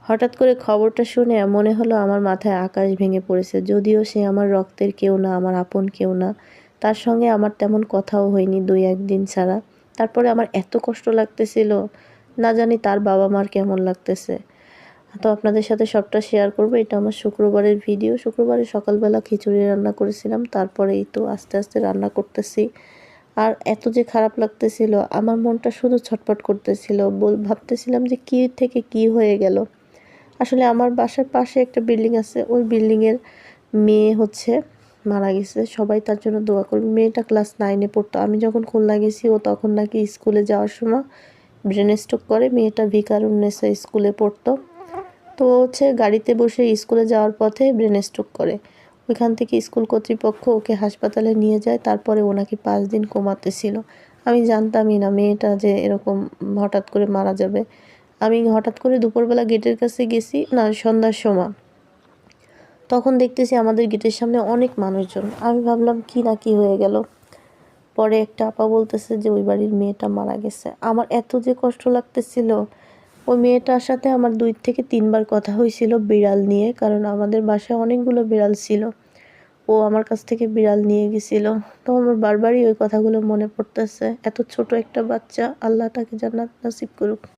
হঠাৎ করে খবরটা শুনে মনে হলো আমার মাথায় আকাশ ভেঙে পড়েছে। যদিও সে আমার রক্তের কেউ না, আমার আপন কেউ না। তার সঙ্গে আমার তেমন কথাও হয়নি ২-১ দিন ছাড়া। তারপরে আমার এত কষ্ট লাগতেছিল, না জানি তার বাবা-মার কেমন লাগতেছে। তো আপনাদের সাথে সবটা শেয়ার করব। এটা আমার শুক্রবারের ভিডিও। শুক্রবারে সকালবেলা খিচুড়ি রান্না করেছিলাম। তারপরে এই তো আস্তে, আস্তে রান্না করতেছি। আর এত যে খারাপ লাগতেছিল, আমার মনটা শুধু ছটফট করতেছিল। ভাবতেছিলাম যে কি থেকে কি হয়ে গেল। আসলে আমার বাসার পাশে একটা বিল্ডিং আছে। ওই বিল্ডিংয়ের মেয়ে হচ্ছে মারা গেছে। সবাই তার জন্য দোয়া করবেন। মেয়েটা ক্লাস 9 এ পড়তো। আমি যখন খুলনা গেছি ও তখন নাকি স্কুলে যাওয়ার সময় ব্রেন স্ট্রোক করে। মেয়েটা ভিকারুননিসা স্কুলে পড়তো। তো হচ্ছে গাড়িতে বসে স্কুলে যাওয়ার পথে ব্রেন স্ট্রোক করে। ওইখান থেকে স্কুল কর্তৃপক্ষ ওকে হাসপাতালে নিয়ে যায়। তারপরে ও নাকি 5 দিন কোমাতে ছিল। আমি জানতামই না মেয়েটা যে এরকম হঠাৎ করে মারা যাবে। আমি হঠাৎ করে দুপুরবেলা গেটের কাছে গেছি, না সন্ধ্যার সময়। তখন দেখতেছি আমাদের গেটের সামনে অনেক মানুষজন। আমি ভাবলাম কি না কি হয়ে গেল। পরে একটা আপা বলতেছে যে ওই বাড়ির মেয়েটা মারা গেছে। আমার এত যে কষ্ট লাগতেছিল। ওই মেয়েটার সাথে আমার 2 থেকে 3 বার কথা হয়েছিল বিড়াল নিয়ে, কারণ আমাদের বাসায় অনেকগুলো বিড়াল ছিল। ও আমার কাছ থেকে বিড়াল নিয়ে গেছিল। তো আমার বারবারই ওই কথাগুলো মনে পড়তেছে। এত ছোট একটা বাচ্চা, আল্লাহ তাকে জান্নাত নসিব করুক।